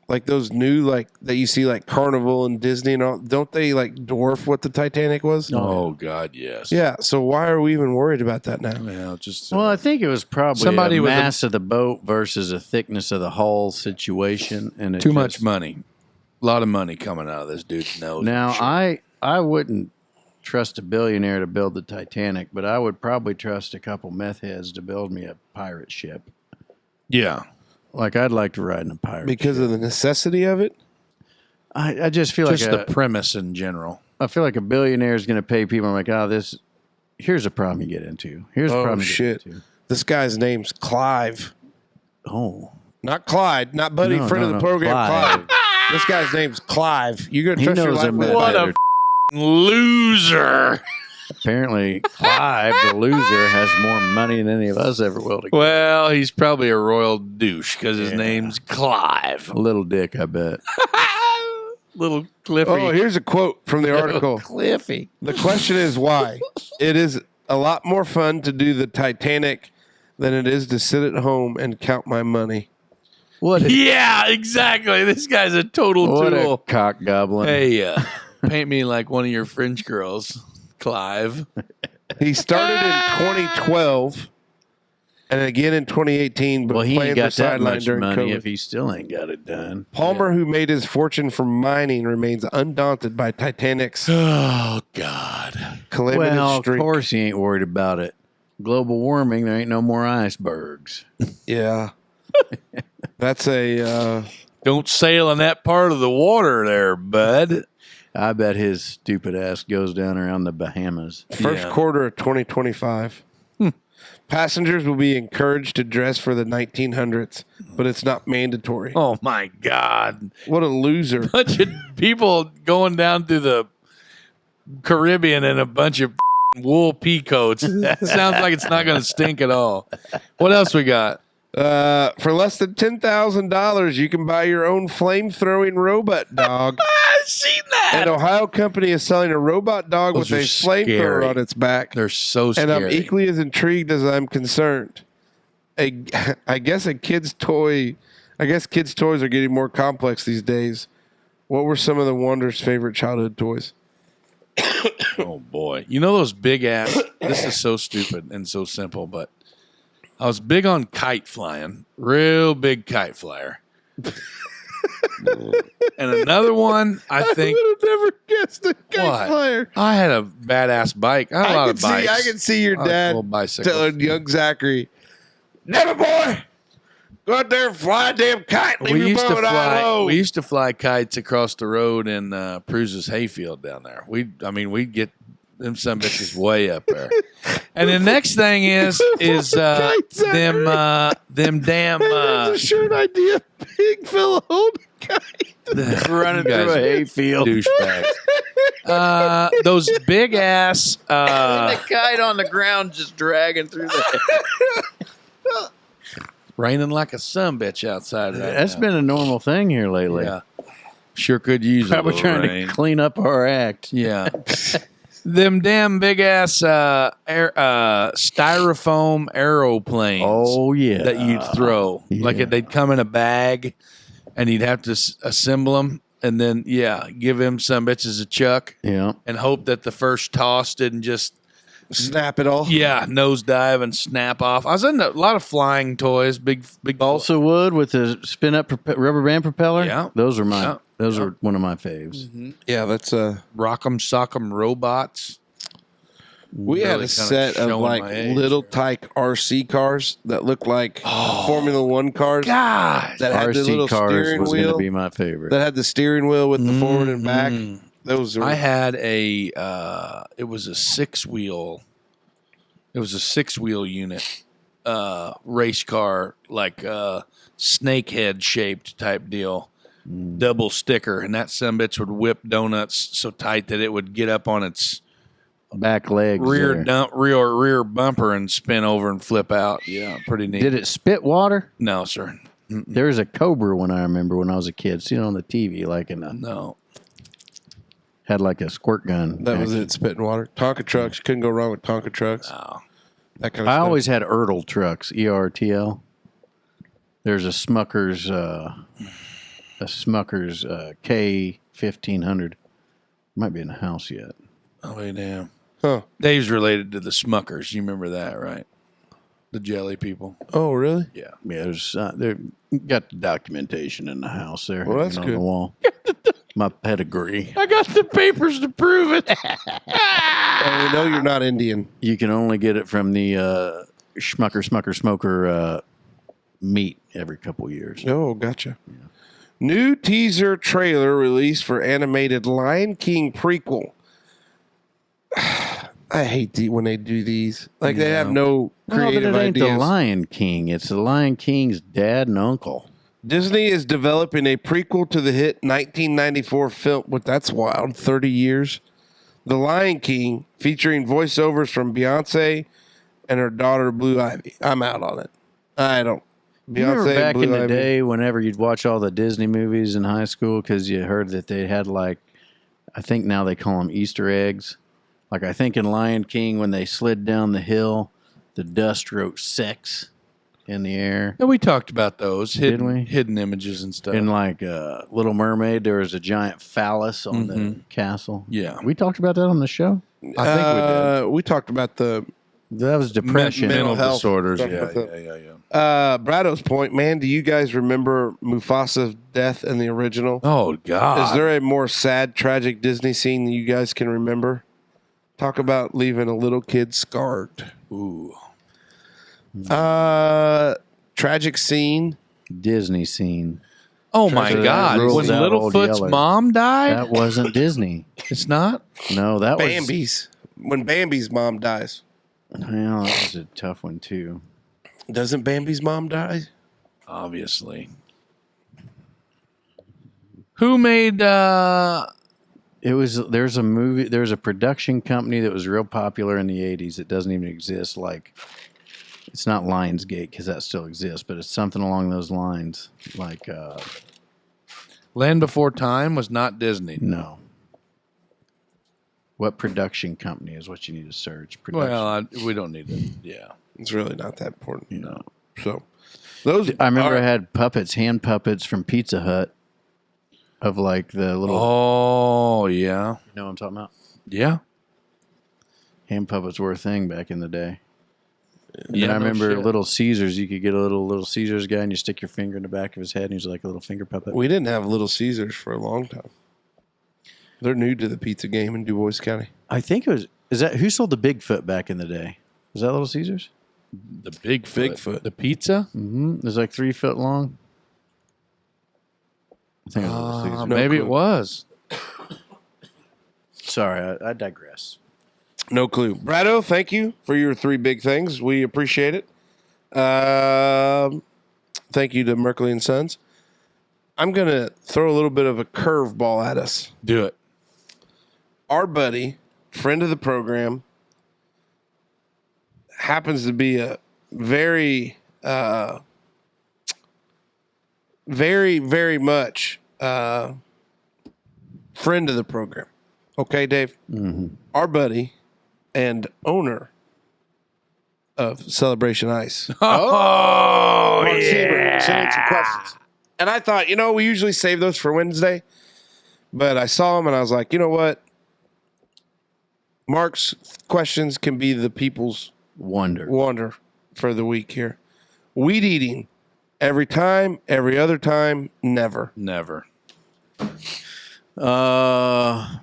like those new like that you see like Carnival and Disney and all, don't they like dwarf what the Titanic was? Oh God, yes. Yeah, so why are we even worried about that now? Yeah, just Well, I think it was probably Somebody a with a- mass of the boat versus a thickness of the hull situation, and it too much just- money. A lot of money coming out of this dude's nose. Now, Sure. I wouldn't trust a billionaire to build the Titanic, but I would probably trust a couple meth heads to build me a pirate ship. yeah. Like I'd like to ride in a pirate Because ship. of the necessity of it? I just feel Just like the premise in general. I feel like a billionaire is going to pay people. I'm like, oh, this. Here's a problem you get into. Here's a Oh, problem shit. you get into. This guy's name's Clive. Oh, Not Clyde, not Buddy, No, friend no, of the no, program, Clive. Clive. This guy's name's Clive. You gonna he trust your knows life him with better. that? Loser. Apparently, Clive, the loser, has more money than any of us ever will. To Well, he's probably a royal douche because his Yeah. name's Clive. Little dick, I bet. Little Cliffy. Oh, here's a quote from the article. Cliffy. The question is why. It is a lot more fun to do the Titanic than it is to sit at home and count my money. What a, Yeah, exactly. This guy's a total what a tool. cock goblin. Hey, paint me like one of your French girls, Clive. He started in 2012 and again in 2018, but Well, he ain't plans were got that sidelined much during money COVID. if he still ain't got it done. Palmer, who made his fortune from mining, remains undaunted by Titanic's Oh, God. calamitous Well, of streak. course he ain't worried about it. Global warming, there ain't no more icebergs. Yeah. That's a Don't sail in that part of the water there, bud. I bet his stupid ass goes down around the Bahamas. first Yeah. quarter of 2025. Passengers will be encouraged to dress for the 1900s, but it's not mandatory. Oh my God. What a loser. Bunch of people going down through the Caribbean in a bunch of wool pea coats. Sounds like it's not going to stink at all. What else we got? For less than $10,000, you can buy your own flame-throwing robot dog. I've seen that. An Ohio company is selling a robot dog Those with are a flamethrower scary. on its back. They're so And scary. I'm equally as intrigued as I'm concerned. I guess kids' toys are getting more complex these days. What were some of the Wonder's favorite childhood toys? Oh boy. You know those big ass, this is so stupid and so simple, but I was big on kite flying, real big kite flyer. And another one, I think I would have never guessed a kite What? flyer. I had a badass bike. I had a lot of bikes. I can see your I like dad little bicycles. telling young Zachary, "Never, boy, go out there and fly a damn kite. Leave We your used to boat out fly. alone." We used to fly kites across the road in Pruse's hayfield down there. We'd get them some bitches way up there. And the next thing is Kites, them damn There's a shirt idea. Pig fella holding kite. Running you guys through a are hayfield. douchebags. Those big ass. The kite on the ground just dragging through the. Raining like a sumbitch outside right That's now. been a normal thing here lately. Yeah. Sure could use Probably a little trying rain. to clean up our act. Yeah. Them damn big ass styrofoam aeroplanes. Oh yeah, That you'd throw. Like Yeah. they'd come in a bag and you'd have to assemble them and then, give him some bitches a chuck Yeah. and hope that the first toss didn't just, Snap it all. nosedive and snap off. I was into a lot of flying toys, big. Balsa wood with the spin up rubber band propeller. Yeah. Those are mine. Yeah. Those are one of my faves. Yeah, that's Rock'em Sock'em robots. we had Really a kinda set of showing like my age. little tyke RC cars that looked like Formula One cars. Gosh. That had the little RC cars steering was going to wheel. be my favorite. That had the steering wheel with the forward and back. Mhm. Those are I had it was a 6-wheel. It was a 6-wheel unit, race car, like snakehead shaped type deal, double sticker, and that sumbitch would whip donuts so tight that it would get up on its Back legs. rear there. rear bumper and spin over and flip out. Yeah, pretty neat. Did it spit water? No, sir. There was a Cobra one I remember when I was a kid, seen it on the TV, like in a No. had like a squirt gun. that was it. Spitting water. Tonka trucks. Couldn't go wrong with Tonka trucks. No. That kind of I stuff. always had Ertl trucks, ERTL. There's a Smucker's K1500. Might be in the house yet. Oh, wait, damn. Huh. Dave's related to the Smuckers. You remember that, right? The jelly people. Oh, really? Yeah. Yeah, there's there got the documentation in the house there. Well, that's hanging on good. the wall. My pedigree. I got the papers to prove it. And we know you're not Indian. You can only get it from the Smoker meet every couple years. Oh, gotcha. New teaser trailer released for animated Lion King prequel. I hate when they do these. Like they have no creative but it ain't ideas. the Lion King. It's the Lion King's dad and uncle. Disney is developing a prequel to the hit 1994 film. But that's wild. 30 years. The Lion King, featuring voiceovers from Beyonce and her daughter Blue Ivy. I'm out on it. I don't. You remember Beyonce and back in Blue the Ivy. day, whenever you'd watch all the Disney movies in high school, because you heard that they had like, I think now they call them Easter eggs. Like I think in Lion King, when they slid down the hill, the dust wrote sex in the air. No, we talked about those Did we? hidden images and stuff. In like Little Mermaid, there was a giant phallus on the castle. Yeah. We talked about that on the show. I think we did. We talked about the That was depression. mental Mental health disorders. stuff Yeah, with it. yeah. Brado's point, man. Do you guys remember Mufasa's death in the original? Oh God! Is there a more sad, tragic Disney scene that you guys can remember? Talk about leaving a little kid scarred. Ooh. Tragic scene. Disney scene. Oh my Treasure God! that When rolls out Old Littlefoot's Yeller. mom died, That wasn't Disney. it's not. No, that was Bambi's. When Bambi's mom dies. Well, that was a tough one too. Doesn't Bambi's mom die? Obviously. Who made There's a production company that was real popular in the 80s. It doesn't even exist. Like, it's not Lionsgate because that still exists, but it's something along those lines. Like, Land Before Time was not Disney? no. What production company is what you need to search? Production. Well, we don't need it. Yeah. It's really not that important. No. So those I remember I had hand puppets from Pizza Hut of like the little. Oh, yeah. You know what I'm talking about? Yeah. Hand puppets were a thing back in the day. And Yeah, then I no remember shit. Little Caesars. You could get a little Caesars guy and you stick your finger in the back of his head and he's like a little finger puppet. we didn't have Little Caesars for a long time. They're new to the pizza game in Du Bois County. I think it was. Is that who sold the Bigfoot back in the day? Was that Little Caesars? The Bigfoot. Bigfoot. The pizza? Mm-hmm. It was like 3 foot long. I think it was Little Caesars. No Maybe clue. it was. Sorry, I digress. No clue. Brado, thank you for your 3 big things. We appreciate it. Thank you to Merkley and Sons. I'm going to throw a little bit of a curveball at us. Do it. Our buddy, friend of the program, happens to be a very, very much friend of the program. Okay, Dave? Mm-hmm. Our buddy and owner of Celebration Ice. Oh, Mark Sieber sent in some questions. And I thought, we usually save those for Wednesday. But I saw him and I was like, you know what? Mark's questions can be the people's wonder for the week here. Weed eating. Every time, every other time, never. Never.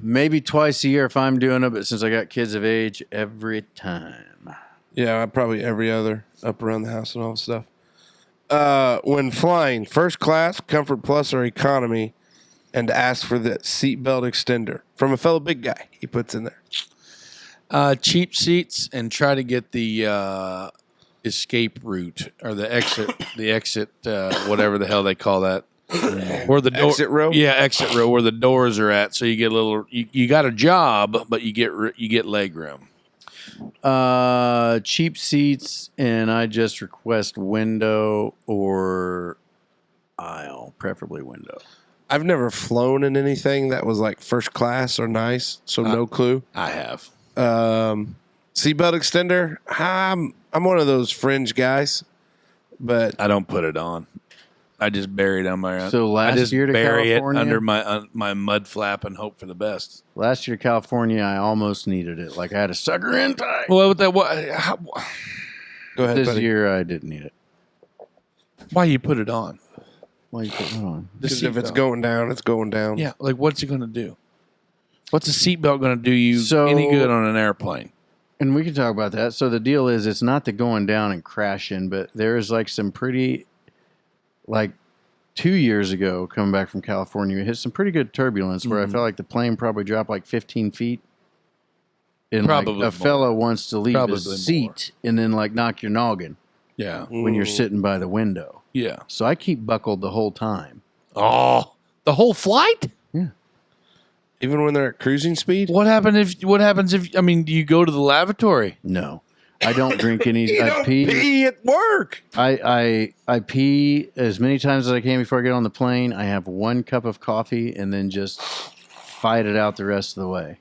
Maybe twice a year if I'm doing it, but since I got kids of age, every time. Yeah, probably every other up around the house and all that stuff. When flying, first class, comfort plus, or economy, and ask for the seatbelt extender from a fellow big guy. He puts in there. Cheap seats and try to get the escape route or the exit, whatever the hell they call that. Where the door, Exit row? Yeah, exit row where the doors are at. So you get a little. You got a job, but you get leg room. Cheap seats, and I just request window or aisle, preferably window. I've never flown in anything that was like first class or nice, so no clue. I have. Seatbelt extender. I'm one of those fringe guys, but I don't put it on. I just bury it on my. So last I just year to bury California? it under my mud flap and hope for the best. Last year to California, I almost needed it. Like I had a sucker in tight. Well, with that, go ahead. This buddy. year, I didn't need it. why you put it on? Why you putting it on? The 'Cause if it's seatbelt. going down, it's going down. Yeah, like what's it going to do? What's a seatbelt going to do you So- any good on an airplane? And we can talk about that. So the deal is, it's not the going down and crashing, but there's like some pretty, like 2 years ago, coming back from California, we hit some pretty good turbulence where I felt like the plane probably dropped like 15 feet. And Probably like more. a fella wants to leave Probably his more. seat and then like knock your noggin Yeah, when you're sitting by the window. yeah. So I keep buckled the whole time. Oh, the whole flight? Even when they're at cruising speed. What happens if? I mean, do you go to the lavatory? No, I don't drink any. You I don't pee. pee at work. I pee as many times as I can before I get on the plane. I have 1 cup of coffee and then just fight it out the rest of the way.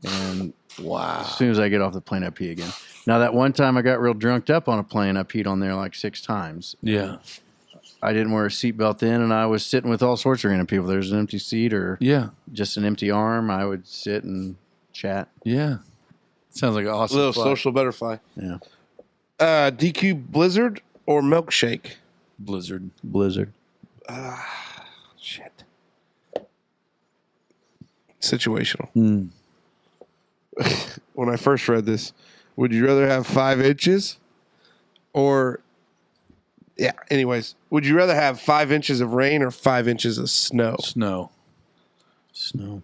And Wow. as soon as I get off the plane, I pee again. Now that one time I got real drunked up on a plane, I peed on there like 6 times. Yeah. I didn't wear a seatbelt then, and I was sitting with all sorts of random people. There's an empty seat or Yeah. just an empty arm. I would sit and chat. Yeah. Sounds like an awesome Little flight. social butterfly. Yeah, DQ Blizzard or milkshake? Blizzard. Blizzard. Shit. Situational. Mm. When I first read this, would you rather have 5 inches or, yeah, anyways, would you rather have 5 inches of rain or 5 inches of snow? Snow. Snow.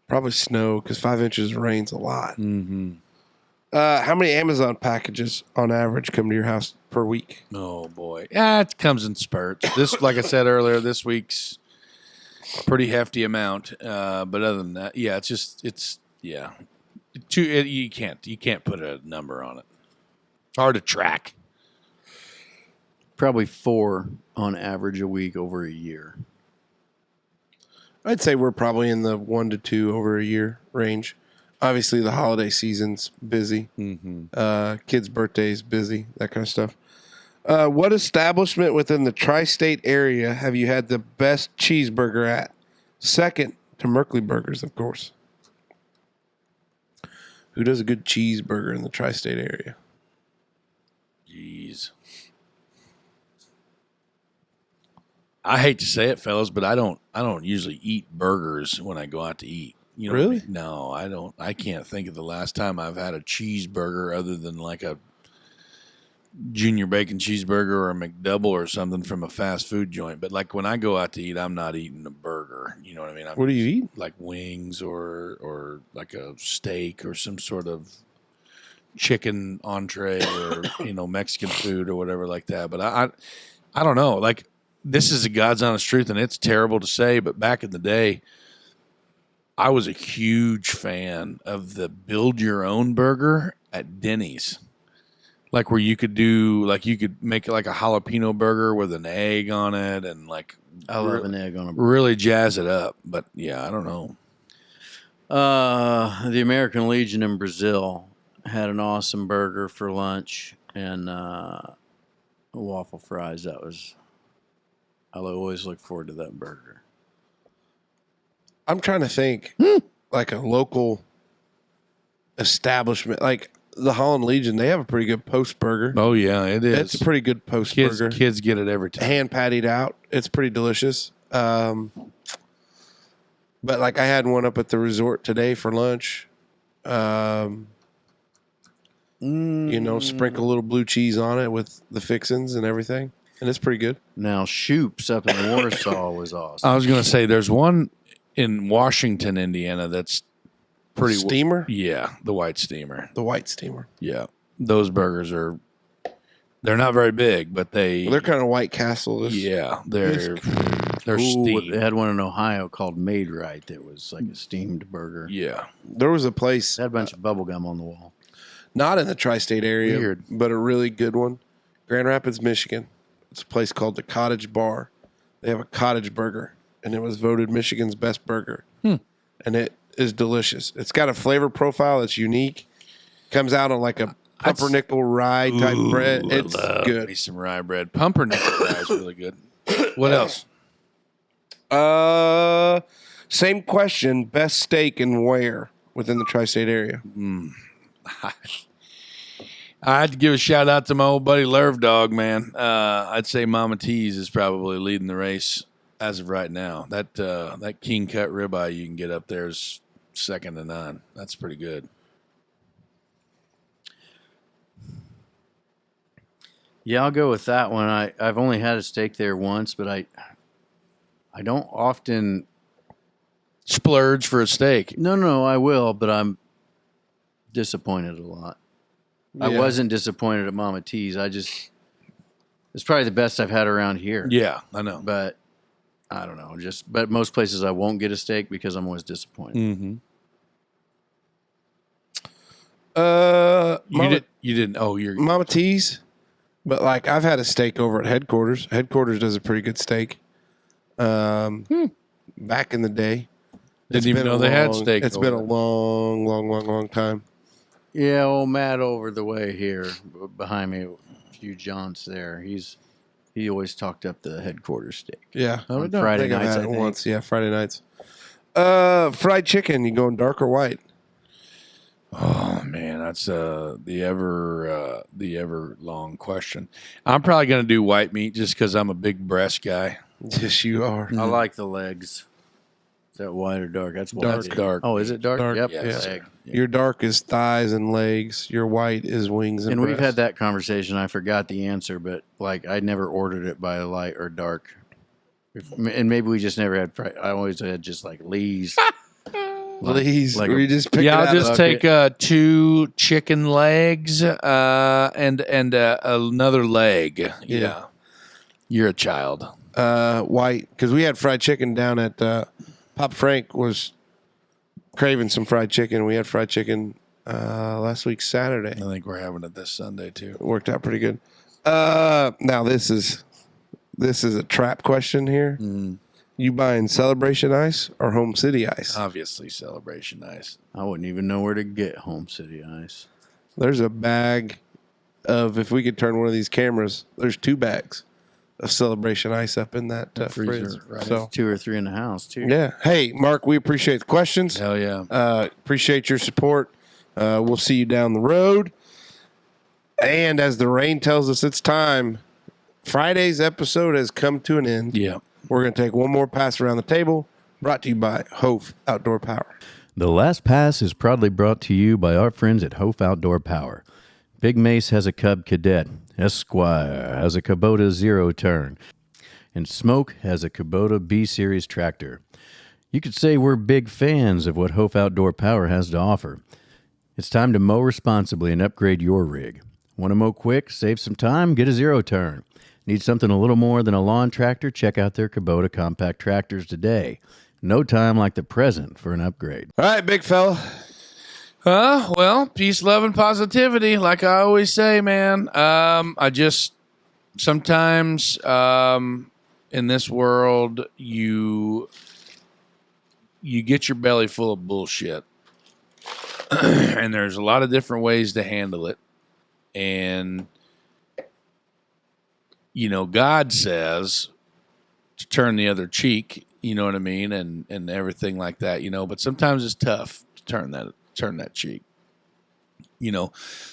Probably snow because 5 inches of rain's a lot. Mm-hmm. How many Amazon packages on average come to your house per week? Oh boy, it comes in spurts. This, like I said earlier, this week's a pretty hefty amount. But other than that, yeah, you can't put a number on it. It's hard to track. Probably 4 on average a week over a year. I'd say we're probably in the 1 to 2 over a year range. Obviously, the holiday season's busy. Mm-hmm. Kids' birthdays, busy, that kind of stuff. What establishment within the tri-state area have you had the best cheeseburger at? Second to Merkley Burgers, of course. Who does a good cheeseburger in the tri-state area? Jeez. I hate to say it, fellas, but I don't usually eat burgers when I go out to eat. You know Really? what I mean? No, I don't. I can't think of the last time I've had a cheeseburger other than like a junior bacon cheeseburger or a McDouble or something from a fast food joint. But like when I go out to eat, I'm not eating a burger. You know what I mean? What do you eat? Like wings or like a steak or some sort of chicken entree or Mexican food or whatever like that. But I don't know. Like, this is a God's honest truth, and it's terrible to say, but back in the day, I was a huge fan of the build your own burger at Denny's. Like where you could make like a jalapeno burger with an egg on it and like I love an egg on a burger. really jazz it up. But yeah, I don't know. The American Legion in Brazil had an awesome burger for lunch and waffle fries. I always look forward to that burger. I'm trying to think like a local establishment. Like the Holland Legion, they have a pretty good post burger. Oh yeah, it is. It's a pretty good post burger. Kids get it every time. Hand patted out. It's pretty delicious. But like I had one up at the resort today for lunch. Sprinkle a little blue cheese on it with the fixins and everything. And it's pretty good. Now, Shoop's up in Warsaw was awesome. I was going to say there's one in Washington, Indiana that's pretty Steamer? Yeah, the white steamer. The white steamer. Yeah. Those burgers they're not very big, but They're kind of White Castle. Yeah, they're Ooh, steamed. they had one in Ohio called Made Right that was like a steamed burger. Yeah. There was a place, It had a bunch of bubble gum on the wall. not in the tri-state area, Weird. but a really good one. Grand Rapids, Michigan. It's a place called the Cottage Bar. They have a cottage burger, and it was voted Michigan's best burger. And it is delicious. It's got a flavor profile that's unique. Comes out on like a pumpernickel rye type bread. It's good. Me some rye bread. Pumpernickel rye is really good. What else? Same question. Best steak and where within the tri-state area? I had to give a shout out to my old buddy Lerv Dog, man. I'd say Mama T's is probably leading the race as of right now. That king cut ribeye you can get up there is second to none. That's pretty good. Yeah, I'll go with that one. I've only had a steak there once, but I don't often. Splurge for a steak. No, I will, but I'm disappointed a lot. I Yeah. wasn't disappointed at Mama T's. It's probably the best I've had around here. Yeah, I know. But I don't know. But most places I won't get a steak because I'm always disappointed. Mm-hmm. Mama, You didn't. Oh, you're. Mama T's. But like I've had a steak over at Headquarters. Headquarters does a pretty good steak. Back in the day. Didn't even know they had steak. It's over been a there. long time. Yeah, old Matt over the way here behind me, a few jaunts there. He always talked up the Headquarters steak. Yeah. On I Friday think I've nights, had I it think. once. Yeah, Friday nights. Fried chicken, you going dark or white? Oh man, that's the ever long question. I'm probably gonna do white meat just because I'm a big breast guy. Yes, you are. I like the legs. Is that white or dark? That's white. Dark. Dark. Oh, is it dark? Dark, Yep. yes. Leg. Your dark is thighs and legs. Your white is wings and And we've breast. had that conversation. I forgot the answer, but like I never ordered it by light or dark. And maybe we just never had. I always had just like Lee's. Please, like we a- just pick Yeah, it I'll out just of- take 2 chicken legs and another leg. Yeah. You're a child. white, because we had fried chicken down at Pop Frank was craving some fried chicken. We had fried chicken last week Saturday. I think we're having it this Sunday too. It worked out pretty good. Now this is a trap question here. You buying Celebration Ice or Home City Ice? Obviously, Celebration Ice. I wouldn't even know where to get Home City Ice. There's a bag of, if we could turn one of these cameras, there's 2 bags of Celebration Ice up in that freezer, fridge. right. So 2 or 3 in the house too. yeah. Hey, Mark, we appreciate the questions. Hell yeah. Appreciate your support. We'll see you down the road. And as the rain tells us it's time, Friday's episode has come to an end. Yeah. We're going to take one more pass around the table, brought to you by Hopf Outdoor Power. The last pass is proudly brought to you by our friends at Hopf Outdoor Power. Big Mace has a Cub Cadet. Esquire has a Kubota Zero Turn. And Smoke has a Kubota B-Series tractor. You could say we're big fans of what Hopf Outdoor Power has to offer. It's time to mow responsibly and upgrade your rig. Want to mow quick, save some time, get a Zero Turn. Need something a little more than a lawn tractor? Check out their Kubota compact tractors today. No time like the present for an upgrade. All right, big fella. Well, peace, love, and positivity. Like I always say, man. I just sometimes in this world you get your belly full of bullshit, and there's a lot of different ways to handle it. And God says to turn the other cheek. You know what I mean, and everything like that. But sometimes it's tough to turn that cheek.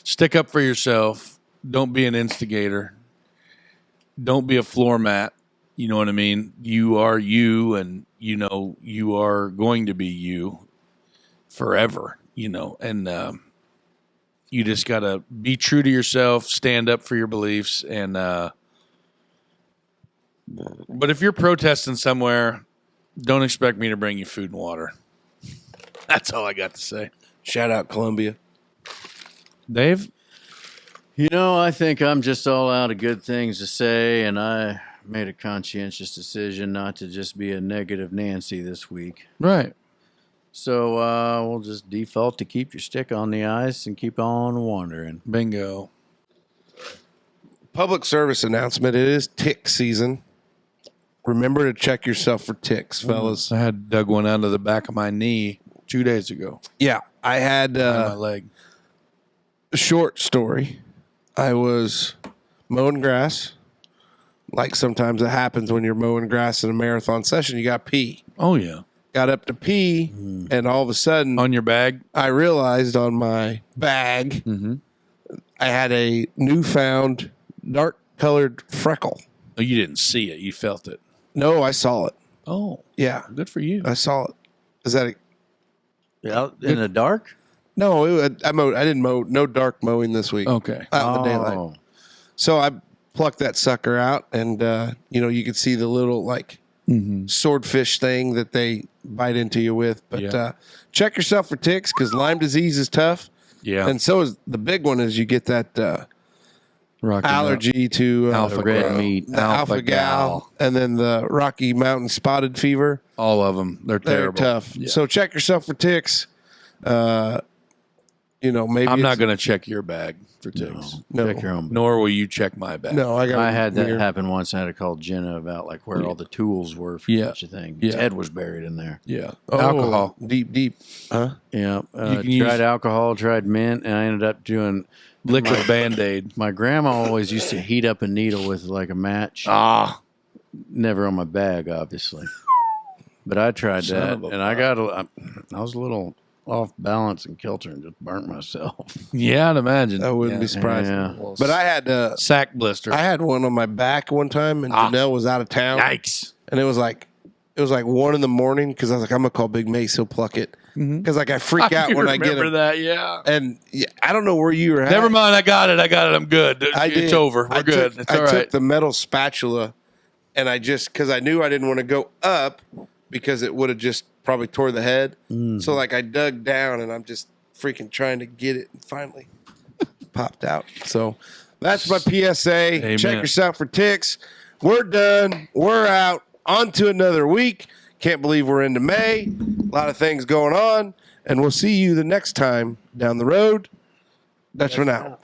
Stick up for yourself. Don't be an instigator. Don't be a floor mat. You know what I mean? You are you, and you are going to be you forever. And you just gotta be true to yourself. Stand up for your beliefs, and but if you're protesting somewhere, don't expect me to bring you food and water. That's all I got to say. Shout out Columbia. Dave? I think I'm just all out of good things to say, and I made a conscientious decision not to just be a negative Nancy this week. Right. So we'll just default to keep your stick on the ice and keep on wandering. Bingo. Public service announcement. It is tick season. Remember to check yourself for ticks, fellas. I had dug one out of the back of my knee 2 days ago. Yeah, I had My leg. a short story. I was mowing grass. Like sometimes it happens when you're mowing grass in a marathon session, you got to pee. Oh, yeah. Got up to pee, and all of a sudden, On your bag? I realized on my bag, I had a newfound dark-colored freckle. Oh, you didn't see it. You felt it. No, I saw it. Oh, Yeah, good for you. I saw it. Is that a... Out in the dark? No, I mowed. I didn't mow. No dark mowing this week. Okay. Out in the daylight. So I plucked that sucker out, and you could see the little swordfish thing that they bite into you with. But check yourself for ticks because Lyme disease is tough, Yeah. and so is the big one. Is you get that Rocky allergy to Alpha red gal. meat. the alpha gal, and then the Rocky Mountain spotted fever. All of them. They're They're terrible. tough. Yeah. So check yourself for ticks. Maybe I'm not it's- going to check your bag for ticks. No. Check your own. Nor will you check my bag. No, I got. I had that weird. happen once. I had to call Jenna about where all the tools were for Yeah. such a thing. Yeah. Ted was buried in there. Yeah. Oh, Alcohol. deep, huh? Yeah. You can Tried use- alcohol, tried mint, and I ended up doing. Liquid Band-Aid. My grandma always used to heat up a needle with like a match. Ah. Never on my bag, obviously. But I tried Son that, of a and I was a little off balance and kilter and just burnt myself. Yeah, I'd imagine. I wouldn't be surprised. Yeah. But I had Sack blister. I had one on my back one time, and Janelle was out of town, Yikes. and it was like 1 a.m. because I was like, I'm gonna call Big Mace, he'll pluck it, because I freak out when I get remember him. that, yeah. And I don't know where you were at. Never mind, I got it. I'm good. It's did. over. We're good. It's all I took right. the metal spatula, and I just because I knew I didn't want to go up because it would have just probably tore the head. So like I dug down and I'm just freaking trying to get it and finally popped out. So that's my PSA. Amen. Check yourself for ticks. We're done. We're out. On to another week. Can't believe we're into May. A lot of things going on. And we'll see you the next time down the road. Dutchman out.